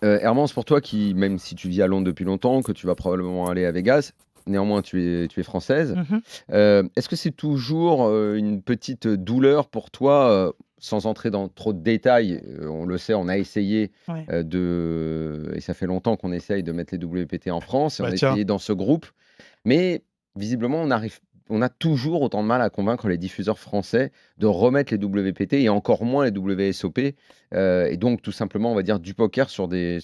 Hermance, pour toi qui, même si tu vis à Londres depuis longtemps, que tu vas probablement aller à Vegas, néanmoins tu es française, Mhm. est-ce que c'est toujours une petite douleur pour toi, sans entrer dans trop de détails, on le sait, on a essayé Ouais. et ça fait longtemps qu'on essaye de mettre les WPT en France, et on Bah a tiens, essayé dans ce groupe, mais visiblement on a toujours autant de mal à convaincre les diffuseurs français de remettre les WPT et encore moins les WSOP, et donc tout simplement, on va dire, du poker sur des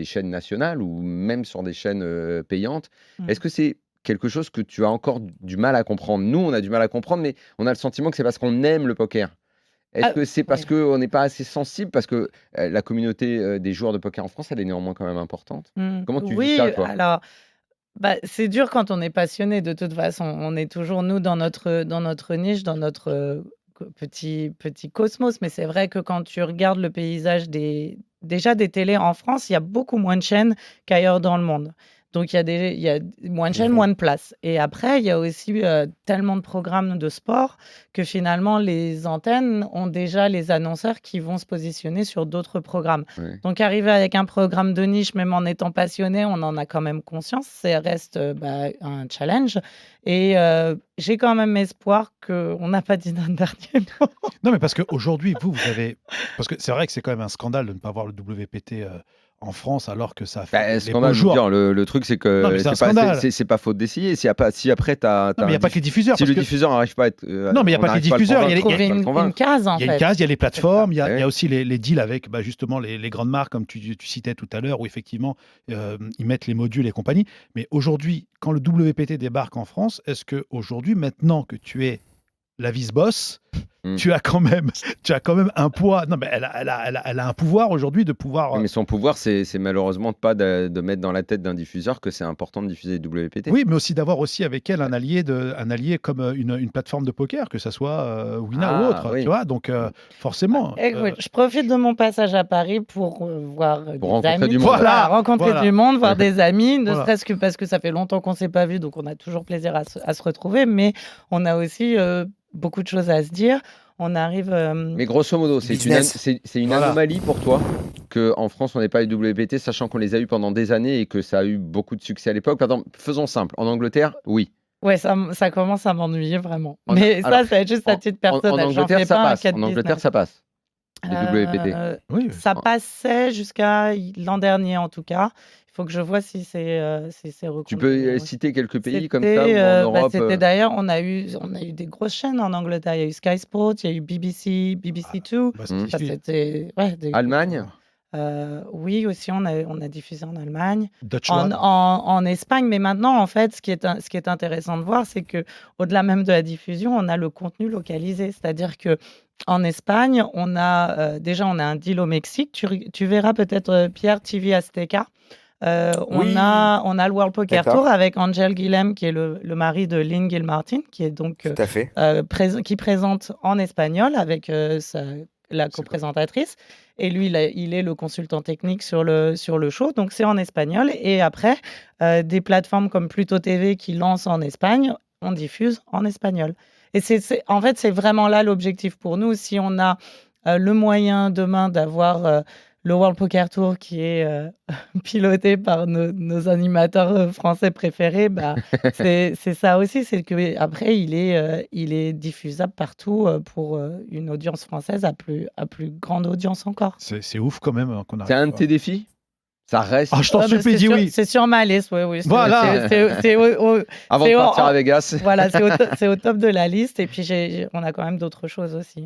chaînes nationales ou même sur des chaînes payantes. Est-ce Mm. que c'est quelque chose que tu as encore du mal à comprendre? Nous, on a du mal à comprendre, mais on a le sentiment que c'est parce qu'on aime le poker. Est-ce Ah, que c'est parce ouais. qu'on n'est pas assez sensible? Parce que la communauté des joueurs de poker en France, elle est néanmoins quand même importante. Comment tu vis ça, Oui, toi? alors, bah, c'est dur quand on est passionné de toute façon. On est toujours, nous, dans notre niche, dans notre petit cosmos. Mais c'est vrai que quand tu regardes le paysage déjà des télés en France, il y a beaucoup moins de chaînes qu'ailleurs dans le monde. Donc, il y a moins de chaînes, Mhm. moins de places. Et après, il y a aussi tellement de programmes de sport que finalement, les antennes ont déjà les annonceurs qui vont se positionner sur d'autres programmes. Ouais. Donc, arriver avec un programme de niche, même en étant passionné, on en a quand même conscience. Ça reste un challenge. Et j'ai quand même espoir qu'on n'a pas dit notre dernier mot. Non, mais parce qu'aujourd'hui, vous avez. Parce que c'est vrai que c'est quand même un scandale de ne pas avoir le WPT en France alors que ça a fait Bah, les beaux scandale, je veux jours. dire, le truc, c'est Non, mais que c'est un scandale. c'est pas faute d'essayer. Si après, Non, mais il n'y a pas que les diffuseurs. si Parce le que diffuseur n'arrive pas à être, Non, mais il n'y a on pas que les n'arrive pas à le diffuseurs. convaincre, on Trouver peut pas le une convaincre. case, en Il y a une fait. case, il y a les C'est ça. plateformes, il y Ouais. a aussi les deals avec justement les grandes marques, comme tu citais tout à l'heure, où effectivement, ils mettent les modules et compagnie. Mais aujourd'hui, quand le WPT débarque en France, est-ce que aujourd'hui, maintenant que tu es la vice-boss, Mm. tu as quand même un poids. Non, mais elle a un pouvoir aujourd'hui de pouvoir. Oui, mais son pouvoir, c'est malheureusement pas de mettre dans la tête d'un diffuseur que c'est important de diffuser les WPT. Oui, mais aussi d'avoir aussi avec elle un allié comme une plateforme de poker, que ça soit Wina ou Ah autre, tu oui. vois. Donc forcément. Écoute, je profite de mon passage à Paris pour voir Pour des rencontrer amis, du monde. voilà, Voilà, rencontrer voilà, du monde, voir des amis, ne voilà. serait-ce que parce que ça fait longtemps qu'on ne s'est pas vu, donc on a toujours plaisir à se retrouver, mais on a aussi beaucoup de choses à se dire. On arrive. Mais grosso modo, Business. c'est une Voilà. anomalie pour toi qu'en France, on n'ait pas les WPT, sachant qu'on les a eu pendant des années et que ça a eu beaucoup de succès à l'époque. Par exemple, faisons simple. En Angleterre, oui. Ouais, ça commence à m'ennuyer vraiment. En- Mais alors, ça va être juste à titre en personnel. J'en Angleterre, fais ça pas un passe. cas de En Angleterre, business. ça passe. Les WPT. Oui. Ça passait jusqu'à l'an dernier en tout cas. Il faut que je vois si c'est Tu reconduit. peux citer quelques pays comme ça ou en Europe C'était d'ailleurs, on a eu des grosses chaînes en Angleterre. Il y a eu Sky Sports, il y a eu BBC Two. Bah, Hmm. Ça, c'était Allemagne? oui, aussi on a diffusé en Allemagne, Dutch en, One. en Espagne. Mais maintenant, en fait, ce qui est intéressant de voir, c'est que au-delà même de la diffusion, on a le contenu localisé. C'est-à-dire que en Espagne, déjà on a un deal au Mexique. Tu verras peut-être Pierre TV Azteca. On Oui, a le World Poker Tour d'accord, avec Angel Guillem, qui est le mari de Lynn Gilmartin, qui est donc tout à fait. qui présente en espagnol avec la C'est coprésentatrice. Et lui, il est le consultant technique sur le show, donc c'est en espagnol. Et après, des plateformes comme Pluto TV qui lancent en Espagne, on diffuse en espagnol. Et en fait, c'est vraiment là l'objectif pour nous. Si on a le moyen demain d'avoir le World Poker Tour qui est piloté par nos animateurs français préférés, bah, c'est ça aussi. C'est que après, il est diffusable partout pour une audience française à plus grande audience encore. c'est ouf quand même qu'on C'est arrive un de pas. tes défis? Ça reste. Ah, je t'en Ouais, mais supplie, dis oui. c'est sur ma liste, oui, oui. Voilà. Avant de c'est partir en- à Vegas. Voilà, c'est au top de la liste. Et puis, on a quand même d'autres choses aussi.